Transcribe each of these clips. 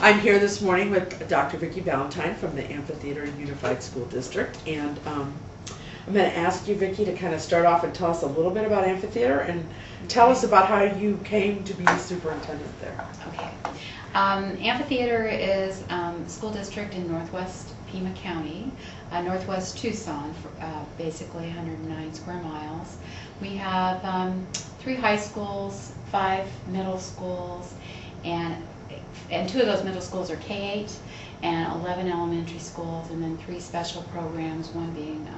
I'm here this morning with Dr. Vickie Balantine from the Amphitheater Unified School District, and I'm going to ask you, Vickie, to kind of start off and tell us a little bit about Amphitheater and tell us about how you came to be the superintendent there. Okay. Amphitheater is a school district in northwest Pima County, northwest Tucson, basically 109 square miles. We have 3 high schools, 5 middle schools, and 2 of those middle schools are K-8, and 11 elementary schools, and then 3 special programs, one being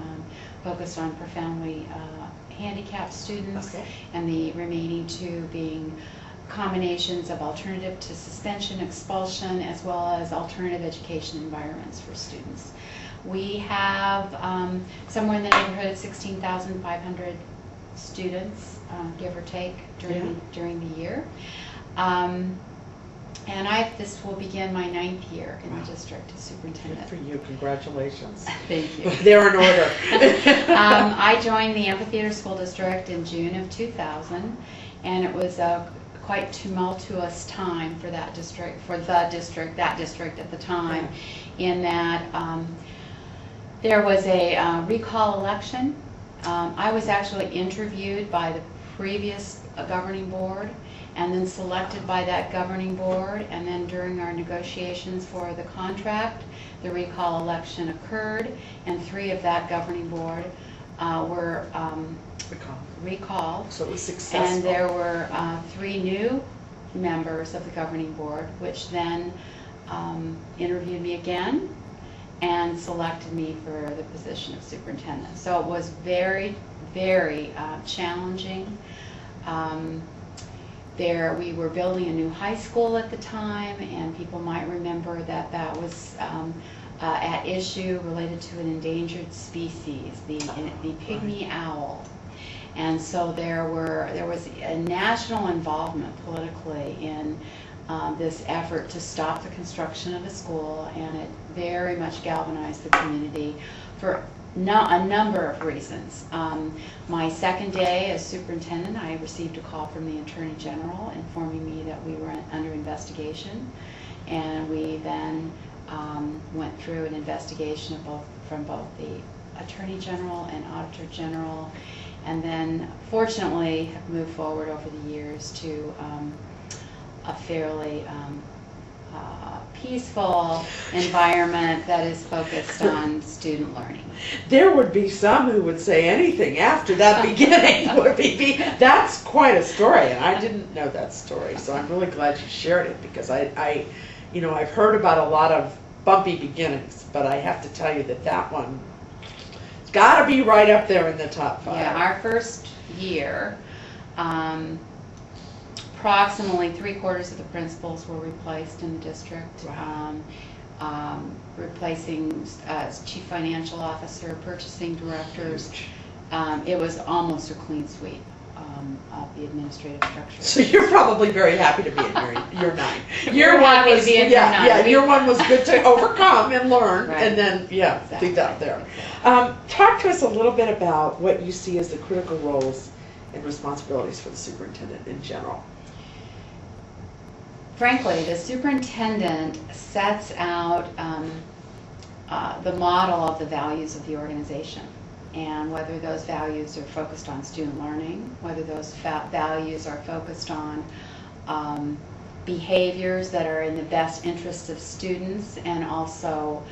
focused on profoundly handicapped students, Okay. and the remaining 2 being combinations of alternative to suspension, expulsion, as well as alternative education environments for students. We have somewhere in the neighborhood of 16,500 students, give or take, during the year. And this will begin my 9th year in the district as superintendent. Good for you. Congratulations. Thank you. They're in order. I joined the Amphitheater School District in June of 2000, and it was a quite tumultuous time for that district, at the time, in that there was a recall election. I was actually interviewed by the previous governing board, and then selected by that governing board, and then during our negotiations for the contract, the recall election occurred, and 3 of that governing board were recalled. So it was successful. And there were 3 new members of the governing board, which then interviewed me again and selected me for the position of superintendent. So it was very, very challenging. We were building a new high school at the time, and people might remember that that was at issue related to an endangered species, the pygmy owl. And so there was a national involvement politically in this effort to stop the construction of the school, and it very much galvanized the community for a number of reasons. My second day as superintendent, I received a call from the Attorney General informing me that we were under investigation, and we then went through an investigation from both the Attorney General and Auditor General, and then fortunately have moved forward over the years to a fairly peaceful environment that is focused on student learning. There would be some who would say anything after that beginning would be, that's quite a story, and I didn't know that story, so I'm really glad you shared it, because I've heard about a lot of bumpy beginnings, but I have to tell you that one got to be right up there in the top 5. Yeah, our first year, approximately 3/4 of the principals were replaced in the district. Wow. Replacing chief financial officer, purchasing directors. It was almost a clean sweep of the administrative structure. So you're probably very happy to be in your 9. Year one was year 1 was good to overcome and learn, right. And then exactly. Leave that there. Talk to us a little bit about what you see as the critical roles and responsibilities for the superintendent in general. Frankly, the superintendent sets out the model of the values of the organization, and whether those values are focused on student learning, whether those values are focused on behaviors that are in the best interests of students, and also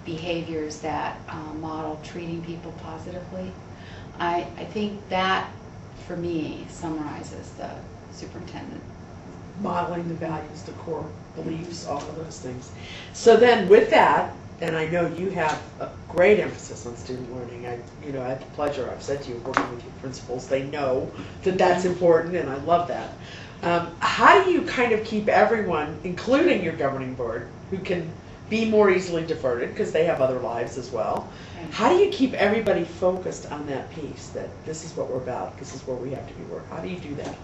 behaviors that model treating people positively. I think that, for me, summarizes the superintendent. Modeling the values, the core beliefs, all of those things. So then with that, and I know you have a great emphasis on student learning. I had the pleasure, I've said to you, working with your principals. They know that that's important, and I love that. How do you kind of keep everyone, including your governing board, who can be more easily diverted because they have other lives as well, how do you keep everybody focused on that piece, that this is what we're about, this is where we have to be working? How do you do that?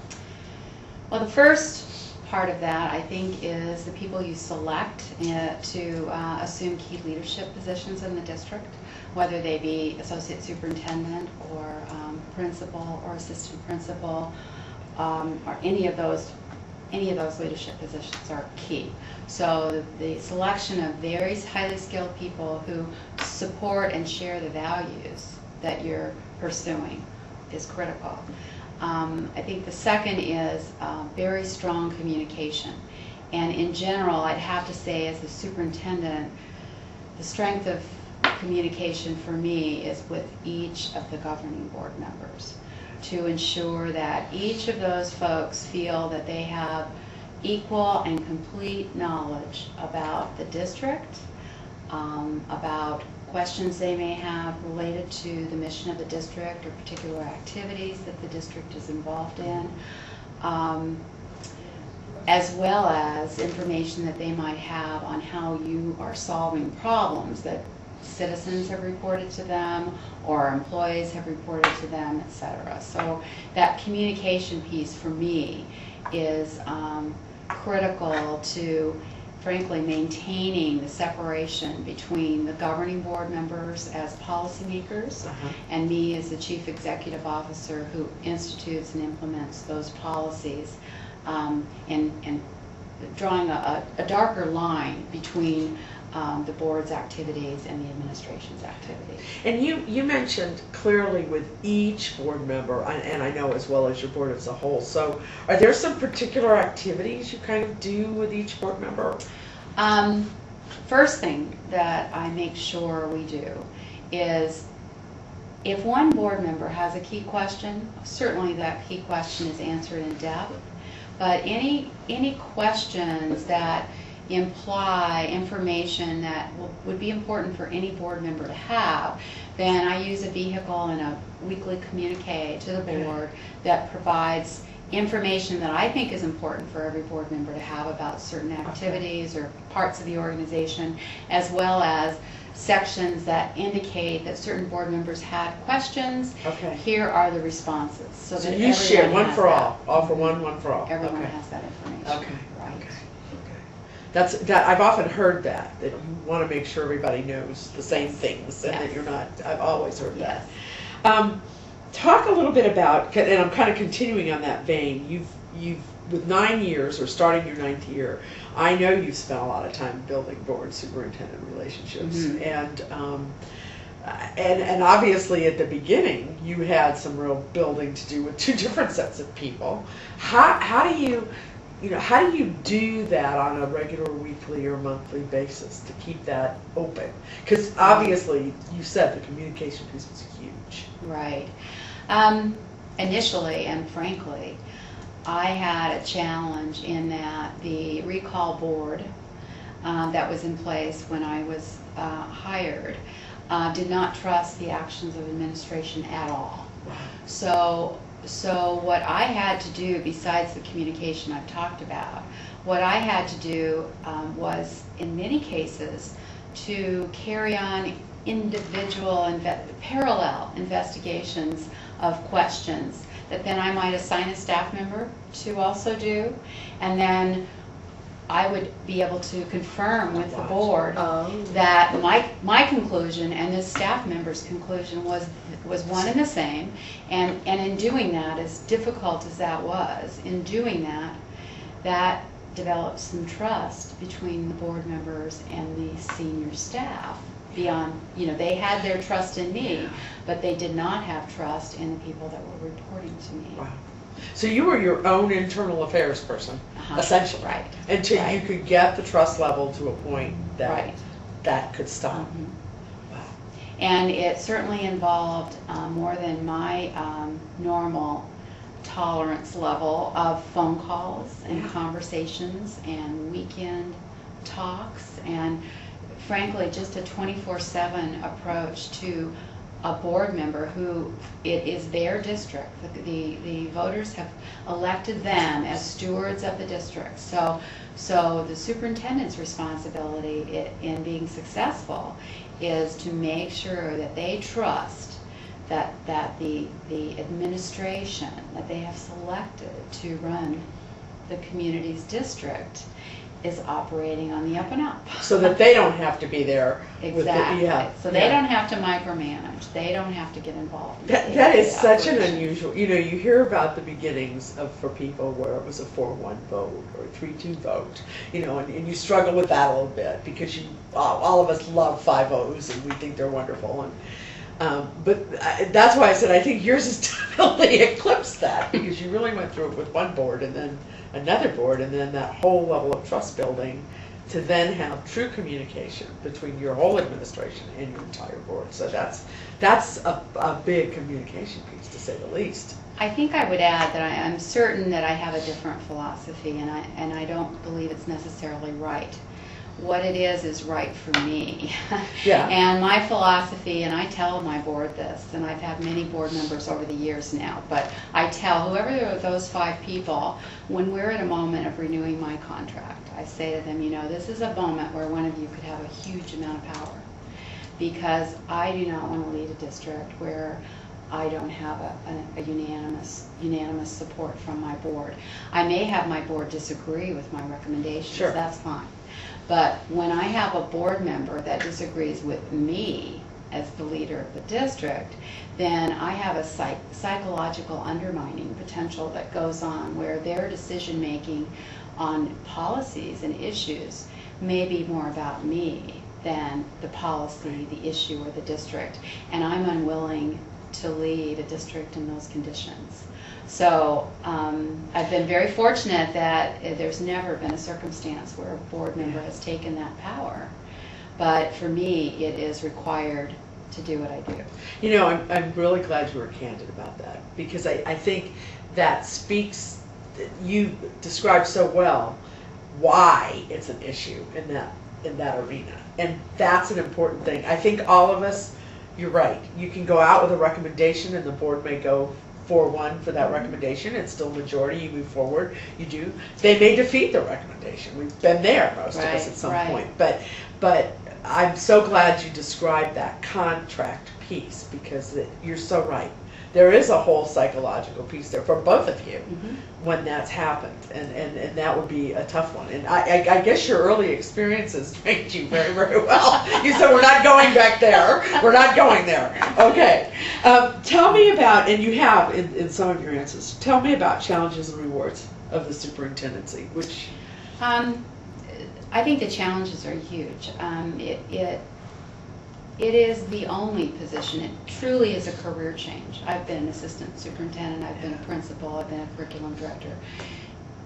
Well, the first part of that, I think, is the people you select to assume key leadership positions in the district, whether they be associate superintendent or principal or assistant principal, or any of those any of those leadership positions are key. So the selection of very highly skilled people who support and share the values that you're pursuing is critical. I think the second is very strong communication. And in general, I'd have to say as the superintendent, the strength of communication for me is with each of the governing board members, to ensure that each of those folks feel that they have equal and complete knowledge about the district, about questions they may have related to the mission of the district or particular activities that the district is involved in, as well as information that they might have on how you are solving problems that citizens have reported to them or employees have reported to them, etc. So that communication piece for me is critical to, frankly, maintaining the separation between the governing board members as policymakers and me as the chief executive officer who institutes and implements those policies, and drawing a darker line between the board's activities and the administration's activities. And you mentioned clearly with each board member, and I know as well as your board as a whole, so are there some particular activities you kind of do with each board member? First thing that I make sure we do is, if one board member has a key question, certainly that key question is answered in depth, but any questions that imply information that would be important for any board member to have, then I use a vehicle and a weekly communique to the board that provides information that I think is important for every board member to have about certain activities or parts of the organization, as well as sections that indicate that certain board members had questions. Here are the responses. So that you share one for all for one for all. Everyone has that information. Right. I've often heard that you want to make sure everybody knows the same things, and that you're not. I've always heard that. Talk a little bit about, and I'm kind of continuing on that vein. You've with 9 years, or starting your 9th year, I know you've spent a lot of time building board superintendent relationships, and obviously at the beginning you had some real building to do with two different sets of people. How do you do that on a regular weekly or monthly basis to keep that open? Because obviously you said the communication piece was huge. Right. Initially and frankly, I had a challenge in that the recall board that was in place when I was hired did not trust the actions of administration at all. So what I had to do, besides the communication I've talked about, what I had to do was, in many cases, to carry on individual parallel investigations of questions that then I might assign a staff member to also do, and then I would be able to confirm with the board that my conclusion and this staff member's conclusion was one and the same, and in doing that, as difficult as that was, in doing that developed some trust between the board members and the senior staff. Beyond, they had their trust in me, but they did not have trust in the people that were reporting to me. Wow. So you were your own internal affairs person, essentially. Right. Until you could get the trust level to a point that that could stop. Wow. And it certainly involved more than my normal tolerance level of phone calls and conversations and weekend talks, and frankly just a 24/7 approach to a board member who it is their district. The voters have elected them as stewards of the district. So the superintendent's responsibility in being successful is to make sure that they trust that the administration that they have selected to run the community's district is operating on the up and up. So that they don't have to be there. Exactly. Yeah. So they don't have to micromanage. They don't have to get involved. That is such an unusual, you hear about the beginnings for people where it was a 4-1 vote or a 3-2 vote, and you struggle with that a little bit because all of us love 5-0s and we think they're wonderful. But that's why I said I think yours has definitely eclipsed that, because you really went through it with one board and then another board and then that whole level of trust building to then have true communication between your whole administration and your entire board. So that's a big communication piece, to say the least. I think I would add that I'm certain that I have a different philosophy, and I don't believe it's necessarily right. What it is right for me. Yeah. And my philosophy, and I tell my board this, and I've had many board members over the years now, but I tell whoever those 5 people, when we're at a moment of renewing my contract, I say to them, this is a moment where one of you could have a huge amount of power, because I do not want to lead a district where I don't have a unanimous support from my board. I may have my board disagree with my recommendations. Sure. That's fine. But when I have a board member that disagrees with me as the leader of the district, then I have a psychological undermining potential that goes on, where their decision making on policies and issues may be more about me than the policy, the issue, or the district. And I'm unwilling to lead a district in those conditions. So I've been very fortunate that there's never been a circumstance where a board member has taken that power. But for me, it is required to do what I do. I'm really glad you were candid about that, because I think that speaks, you described so well why it's an issue in that arena. And that's an important thing. I think all of us, you're right, you can go out with a recommendation and the board may go 4-1 for that recommendation. It's still majority. You move forward. You do. They may defeat the recommendation. We've been there, most of us, at some point. But I'm so glad you described that contract piece, because you're so right. There is a whole psychological piece there for both of you when that's happened, and that would be a tough one. And I guess your early experiences trained you very, very well. You said, we're not going back there. We're not going there. Okay. Tell me about, and you have in some of your answers, tell me about challenges and rewards of the superintendency, which... I think the challenges are huge. It is the only position. It truly is a career change. I've been an assistant superintendent, I've been a principal, I've been a curriculum director.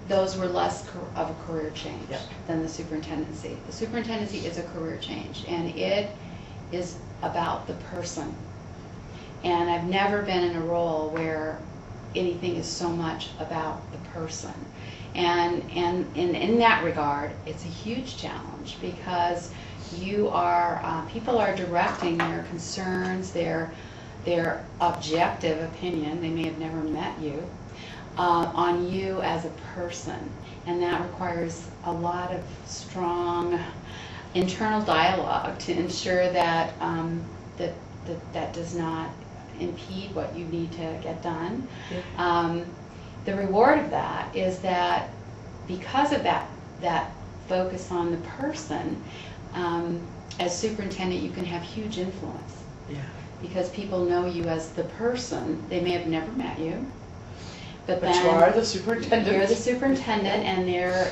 Those were less of a career change than the superintendency. The superintendency is a career change, and it is about the person. And I've never been in a role where anything is so much about the person. And in that regard, it's a huge challenge, because people are directing their concerns, their objective opinion, they may have never met you, on you as a person. And that requires a lot of strong internal dialogue to ensure that that does not impede what you need to get done. The reward of that is that because of that focus on the person, as superintendent, you can have huge influence. Because people know you as the person. They may have never met you, but then you are the superintendent. You're the superintendent, and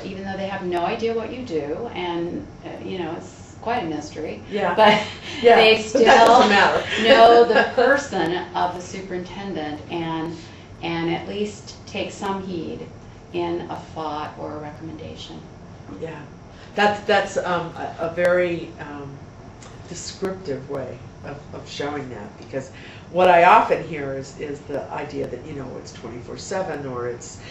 even though they have no idea what you do, and it's quite a mystery. But they still know the person of the superintendent, and at least take some heed in a thought or a recommendation. That's a very descriptive way of showing that, because what I often hear is the idea that it's 24/7, or it's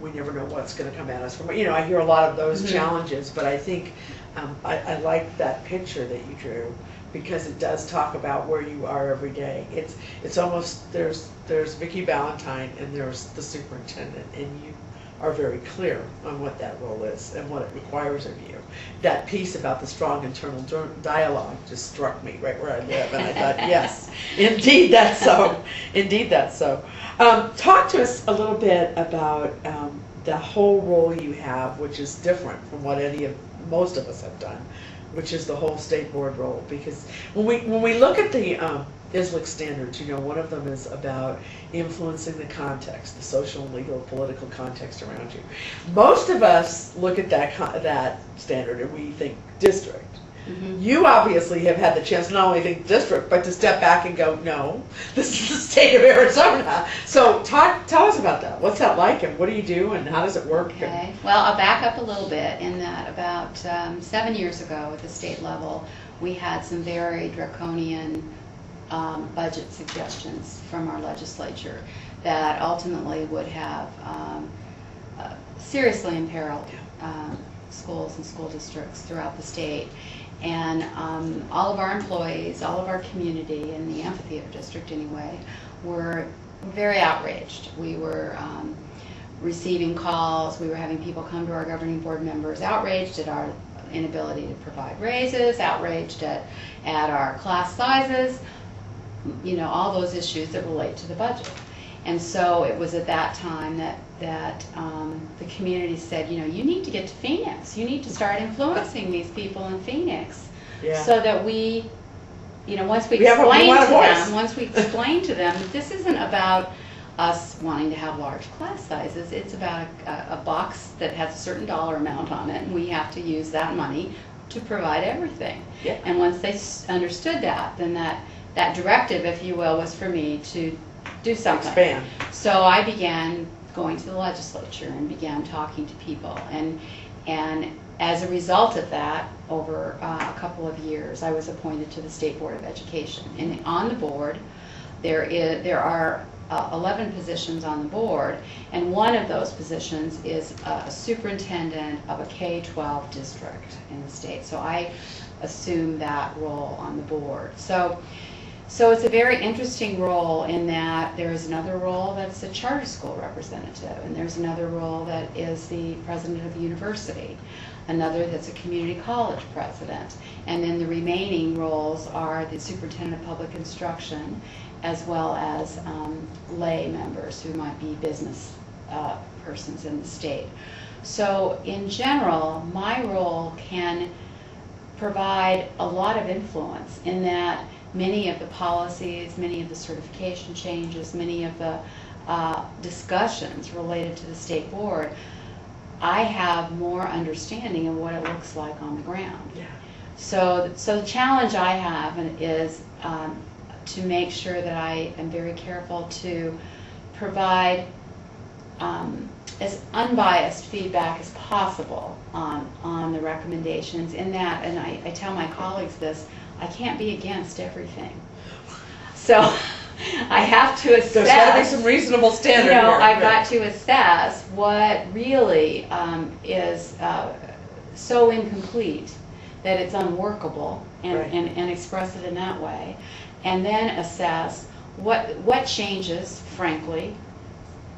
we never know what's going to come at us from. I hear a lot of those challenges, but I think I like that picture that you drew, because it does talk about where you are every day. It's almost there's Vickie Balantine and there's the superintendent, and you are very clear on what that role is and what it requires of you. That piece about the strong internal dialogue just struck me right where I live, and I thought, yes, indeed that's so. Indeed that's so. Talk to us a little bit about the whole role you have, which is different from what most of us have done, which is the whole state board role. Because when we look at the ISLIC standards, one of them is about influencing the context, the social, legal, political context around you. Most of us look at that standard and we think district. Mm-hmm. You obviously have had the chance to not only think district, but to step back and go, no, this is the state of Arizona. So tell us about that. What's that like, and what do you do, and how does it work? Okay. Well, I'll back up a little bit in that about 7 years ago at the state level, we had some very draconian budget suggestions from our legislature that ultimately would have seriously imperiled schools and school districts throughout the state. And all of our employees, all of our community in the Amphitheater District anyway, were very outraged. We were receiving calls, we were having people come to our governing board members outraged at our inability to provide raises, outraged at our class sizes, all those issues that relate to the budget. And so it was at that time that the community said, you need to get to Phoenix. You need to start influencing these people in Phoenix, so that once we explain to them that this isn't about us wanting to have large class sizes. It's about a box that has a certain dollar amount on it, and we have to use that money to provide everything. Yeah. And once they understood that, then that directive, if you will, was for me to do something. Expand. So I began going to the legislature and began talking to people, and as a result of that, over a couple of years, I was appointed to the State Board of Education. And on the board, there are 11 positions on the board, and one of those positions is a superintendent of a K-12 district in the state. So I assume that role on the board. So it's a very interesting role in that there is another role that's a charter school representative, and there's another role that is the president of the university, another that's a community college president, and then the remaining roles are the superintendent of public instruction, as well as lay members who might be business persons in the state. So in general, my role can provide a lot of influence in that many of the policies, many of the certification changes, many of the discussions related to the state board, I have more understanding of what it looks like on the ground. Yeah. So the challenge I have is to make sure that I am very careful to provide as unbiased feedback as possible on the recommendations in that, and I tell my colleagues this, I can't be against everything. So I have to assess. There's got to be some reasonable standard here. I've got to assess what really is so incomplete that it's unworkable, and express it in that way, and then assess what changes, frankly,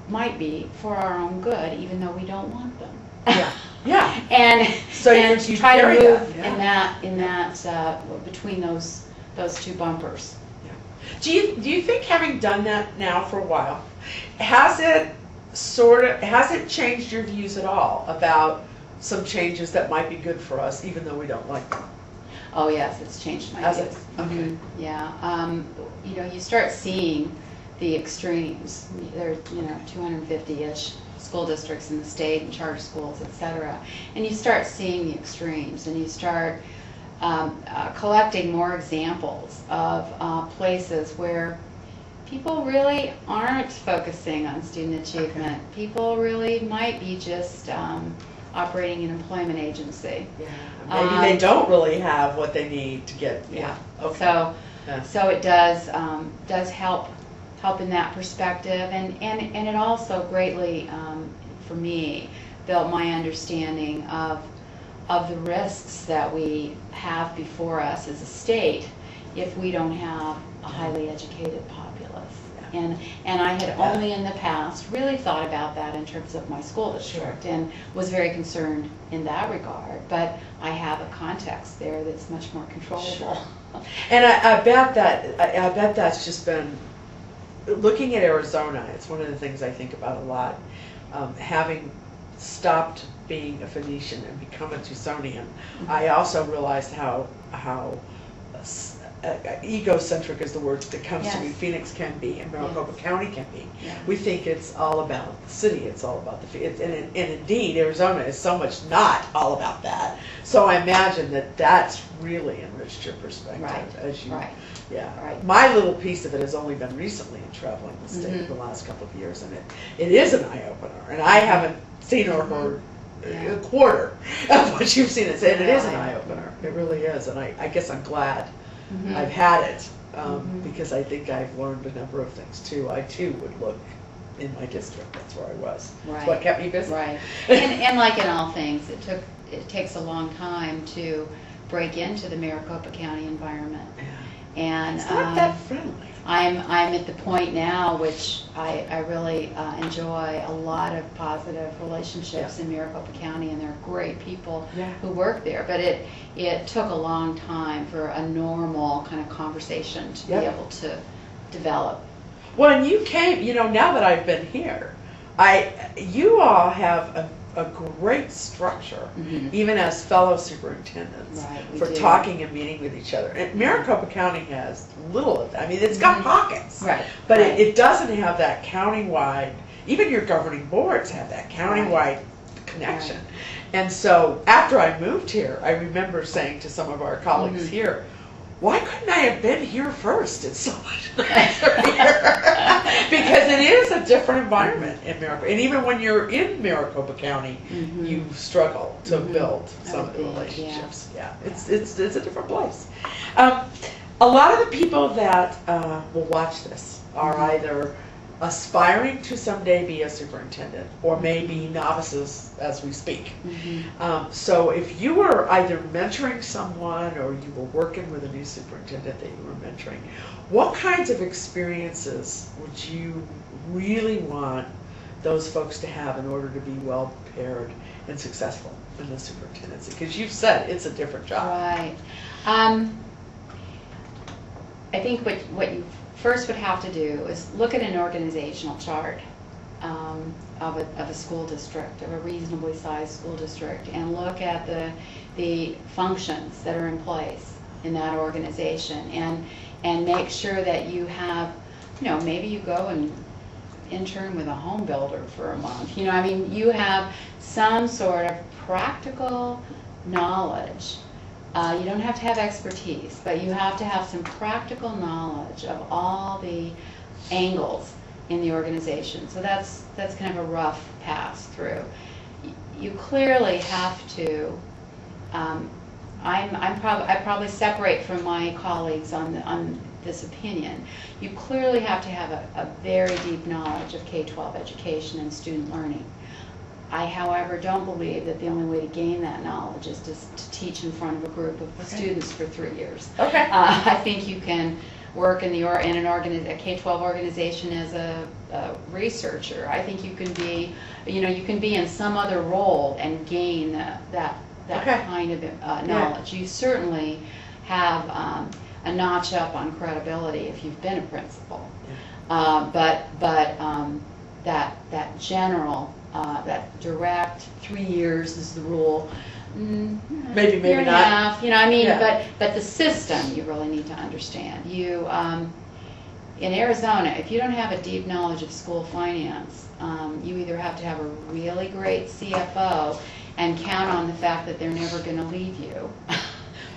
might be for our own good, even though we don't want them. Yeah. Yeah. and so you try to move that, in that between those two bumpers. Yeah. Do you think, having done that now for a while, has it changed your views at all about some changes that might be good for us, even though we don't like them? Oh yes, it's changed my views. Okay. Yeah. You start seeing the extremes. There are 250-ish school districts in the state and charter schools, etc. And you start seeing the extremes, and you start collecting more examples of places where people really aren't focusing on student achievement. Okay. People really might be just operating an employment agency. Yeah. Maybe they don't really have what they need to get. Yeah. Okay. So it does help in that perspective, and it also greatly, for me, built my understanding of the risks that we have before us as a state if we don't have a highly educated populace. Yeah. And I had only in the past really thought about that in terms of my school district, and was very concerned in that regard, but I have a context there that's much more controllable. Sure. And I bet that's just been, looking at Arizona, it's one of the things I think about a lot. Having stopped being a Phoenician and become a Tucsonian, I also realized how egocentric is the word that comes to me. Yes. Phoenix can be, and Maricopa County can be. Yeah. We think it's all about the city. It's all about and indeed, Arizona is so much not all about that. So I imagine that that's really enriched your perspective as you. Right. Yeah. Right. My little piece of it has only been recently in traveling the state the last couple of years, and it is an eye opener. And I haven't seen or heard a quarter of what you've seen. And it is an eye opener. It really is, and I guess I'm glad. I've had it because I think I've learned a number of things too. I too would look in my district. That's where I was. Right. That's what kept me busy. Right. And like in all things, it takes a long time to break into the Maricopa County environment. Yeah. And It's not that friendly. I'm at the point now which I really enjoy a lot of positive relationships in Maricopa County, and there are great people who work there. But it took a long time for a normal kind of conversation to be able to develop. Well, and you came, now that I've been here, you all have a great structure, even as fellow superintendents, for talking and meeting with each other. And Maricopa County has little of that. I mean, it's got pockets, but it doesn't have that countywide. Even your governing boards have that countywide connection. And so after I moved here, I remember saying to some of our colleagues here, why couldn't I have been here first? It's so much nicer here. Because it is a different environment in Maricopa. And even when you're in Maricopa County, you struggle to build some of the relationships. It's a different place. A lot of the people that will watch this are either aspiring to someday be a superintendent, or maybe novices as we speak. So if you were either mentoring someone or you were working with a new superintendent that you were mentoring, what kinds of experiences would you really want those folks to have in order to be well prepared and successful in the superintendency? Because you've said it's a different job. Right. I think what you first would have to do is look at an organizational chart of a school district, of a reasonably sized school district, and look at the functions that are in place in that organization, and make sure that you have, maybe you go and intern with a home builder for a month. I mean, you have some sort of practical knowledge. You don't have to have expertise, but you have to have some practical knowledge of all the angles in the organization. So that's kind of a rough pass through. You clearly have to. I probably separate from my colleagues on this opinion. You clearly have to have a very deep knowledge of K-12 education and student learning. I, however, don't believe that the only way to gain that knowledge is to teach in front of a group of students for 3 years. I think you can work in a K-12 organization as a researcher. I think you can be, you can be in some other role and gain that kind of knowledge. You certainly have a notch up on credibility if you've been a principal. But that general. That direct 3 years is the rule. Maybe not. Half, but the system you really need to understand. You in Arizona, if you don't have a deep knowledge of school finance, you either have to have a really great CFO and count on the fact that they're never going to leave you.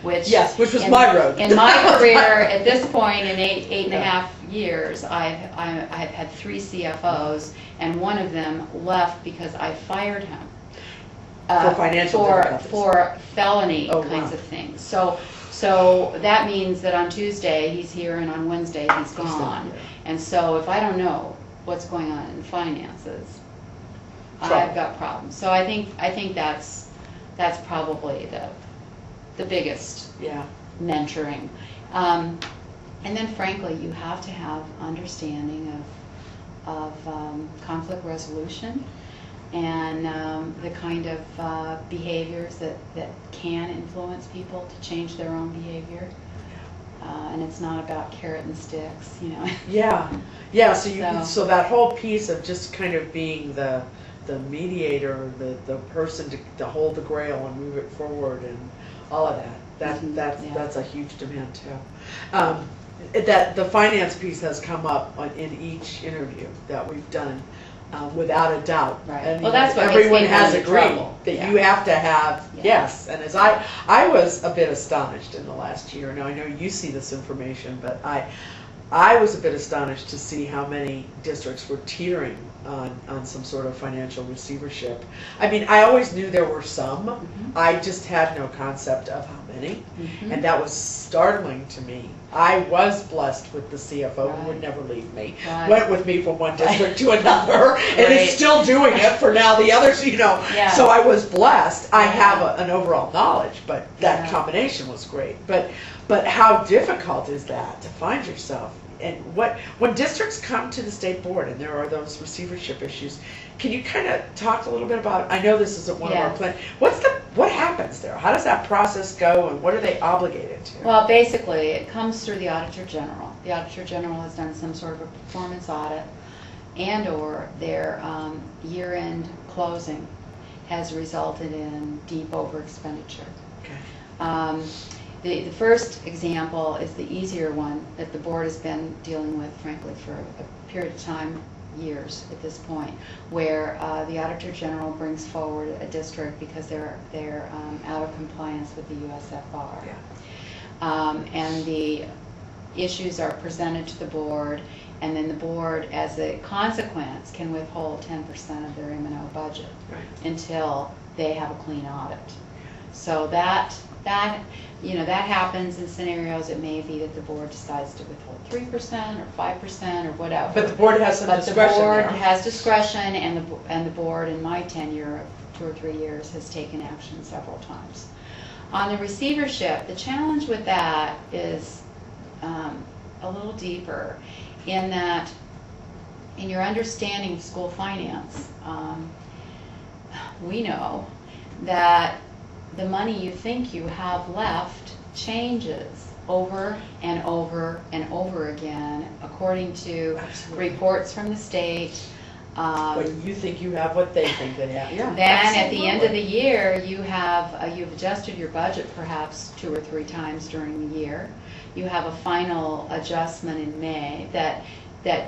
Which was my road. In my career, at this point, in eight and a half years, I've had 3 CFOs, and one of them left because I fired him for financial difficulties. For felony kinds of things. So that means that on Tuesday he's here, and on Wednesday he's gone. And so if I don't know what's going on in finances, I've got problems. So I think that's probably the biggest mentoring. And then frankly, you have to have understanding of conflict resolution and the kind of behaviors that can influence people to change their own behavior. And it's not about carrot and sticks, So that whole piece of just kind of being the the mediator, the person to hold the grail and move it forward and all of that. That's a huge demand too. That the finance piece has come up in each interview that we've done, without a doubt. Right. And Well, that's what everyone makes me has really agreed trouble. that Yeah. you have to have, Yeah. yes. And as I was a bit astonished in the last year. Now I know you see this information, but I was a bit astonished to see how many districts were teetering on some sort of financial receivership. I mean, I always knew there were some. Mhm. I just had no concept of how many. Mhm. And that was startling to me. I was blessed with the CFO who would Right. never leave me. Right. Went with me from one district to another, and Right. is still doing it for now the others, Yeah. So I was blessed. I Yeah. have an overall knowledge, but that Yeah. combination was great. But how difficult is that to find yourself? And when districts come to the state board and there are those receivership issues, can you kind of talk a little bit about, I know this isn't one of our Yes. plans, what happens there? How does that process go and what are they obligated to? Well, basically, it comes through the Auditor General. The Auditor General has done some sort of a performance audit, and/or their year-end closing has resulted in deep overexpenditure. Okay. The first example is the easier one that the board has been dealing with, frankly, for a period of time, years at this point, where the Auditor General brings forward a district because they're out of compliance with the USFR. Yeah. And the issues are presented to the board, and then the board, as a consequence, can withhold 10% of their M&O budget Right. until they have a clean audit. So that happens in scenarios. It may be that the board decides to withhold 3% or 5% or whatever. But the board has some discretion But the board there. has discretion, and the board, in my tenure of 2 or 3 years, has taken action several times. On the receivership, the challenge with that is a little deeper, in that, in your understanding of school finance, we know that the money you think you have left changes over and over and over again, according to Absolutely. reports from the state. But you think you have what they think they have. Yeah. Then at the end of the absolutely. year, you've adjusted your budget perhaps 2 or 3 times during the year. You have a final adjustment in May that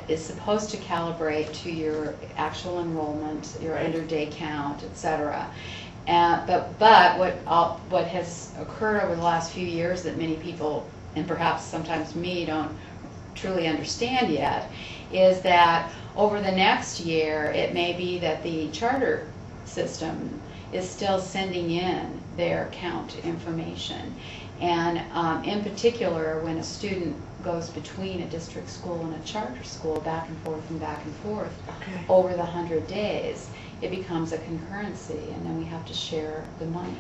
is supposed to calibrate to your actual enrollment, your Right. end-of-day count, etc. But what has occurred over the last few years that many people, and perhaps sometimes me, don't truly understand yet, is that over the next year, it may be that the charter system is still sending in their count information. And in particular, when a student goes between a district school and a charter school, back and forth and back and forth, Okay. over the 100 days, it becomes a concurrency, and then we have to share the money.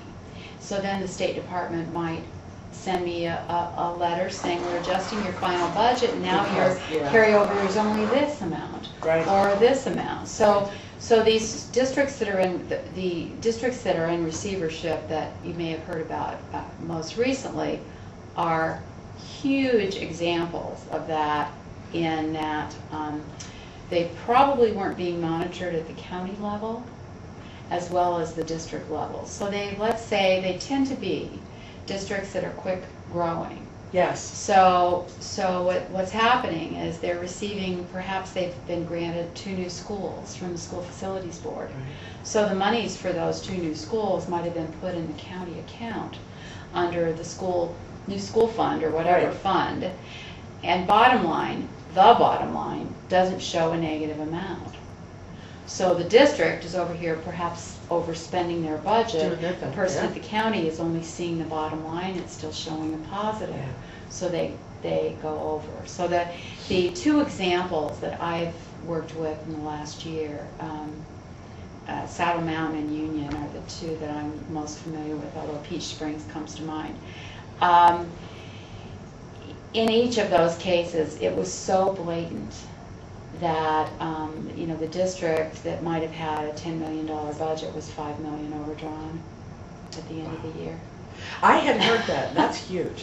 So then the State Department might send me a letter saying, we're adjusting your final budget, and now your Yeah. carryover is only this amount, Right. or this amount. So these districts that are in the districts that are in receivership that you may have heard about most recently are huge examples of that, in that they probably weren't being monitored at the county level as well as the district level. So let's say they tend to be districts that are quick growing. Yes. So what's happening is they're receiving, perhaps they've been granted 2 new schools from the School Facilities Board. Right. So the monies for those 2 new schools might have been put in the county account under the new school fund or whatever Right. fund. And bottom line doesn't show a negative amount. So the district is over here perhaps overspending their budget. Doing their The thing, person yeah. at the county is only seeing the bottom line, it's still showing a positive. Yeah. So they go over. So the 2 examples that I've worked with in the last year, Saddle Mountain and Union, are the 2 that I'm most familiar with, although Peach Springs comes to mind. In each of those cases, it was so blatant that the district that might have had a $10 million budget was $5 million overdrawn at the end of the year. I had heard that, and that's huge.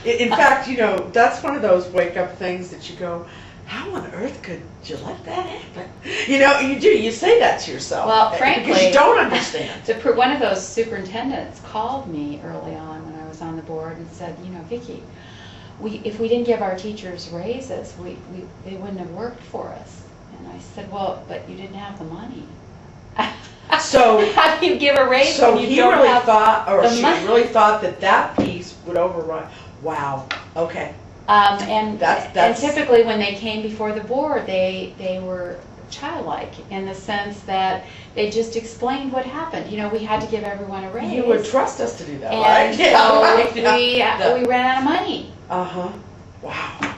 In fact, that's one of those wake-up things that you go, how on earth could you let that happen? You know, you do. You say that to yourself. Well, because frankly, you don't understand. One of those superintendents called me early on when I was on the board and said, you know, Vickie, if we didn't give our teachers raises, they wouldn't have worked for us. And I said, well, but you didn't have the money. So how do you give a raise so when you he don't really have thought, or the she money? really thought that piece would override. Wow. Okay. And That's typically when they came before the board, they were childlike in the sense that they just explained what happened. You know, we had to give everyone a raise. You would trust us to do that, and right? so right. we ran out of money. Wow.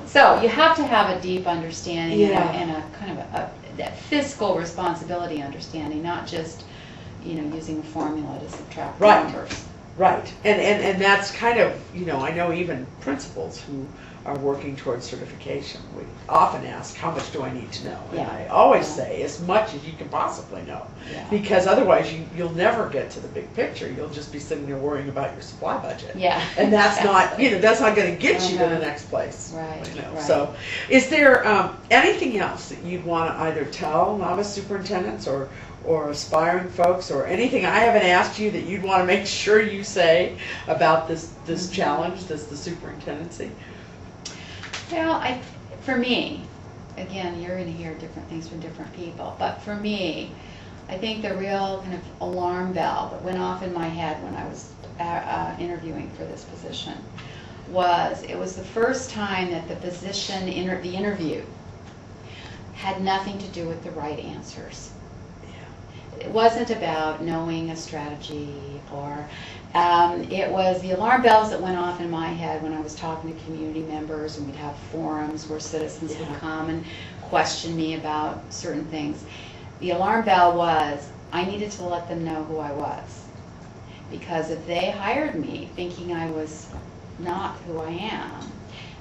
So you have to have a deep understanding Yeah. and a kind of that fiscal responsibility understanding, not just, you know, using a formula to subtract Right. numbers. Right. And that's kind of, you know, I know even principals who are working towards certification, we often ask, how much do I need to know? Yeah. And I always say, as much as you can possibly know. Yeah. Because otherwise you'll never get to the big picture. You'll just be sitting there worrying about your supply budget. Yeah. And that's not, Exactly. you know, that's not going to get you to Uh-huh. the next place. Right, You know? right. So is there anything else that you'd want to either tell novice superintendents or aspiring folks, or anything I haven't asked you that you'd want to make sure you say about this challenge, the superintendency? Well, for me, again, you're going to hear different things from different people, but for me, I think the real kind of alarm bell that went off in my head when I was interviewing for this position it was the first time that the position, the interview, had nothing to do with the right answers. It wasn't about knowing a strategy or it was the alarm bells that went off in my head when I was talking to community members, and we'd have forums where citizens would come and question me about certain things. The alarm bell was I needed to let them know who I was, because if they hired me thinking I was not who I am,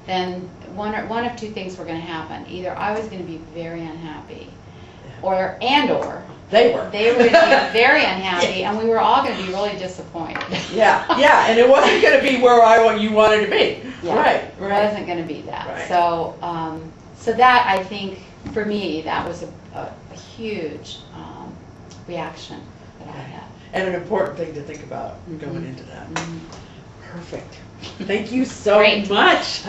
then one of two things were going to happen. Either I was going to be very unhappy, or They were. They were going to be very unhappy, and we were all going to be really disappointed. Yeah, and it wasn't going to be where you wanted to be. Yeah, Right. It wasn't going to be that. Right. So that, I think, for me, that was a huge reaction that I had. And an important thing to think about going into that. Mhm. Perfect. Thank you so Great. much.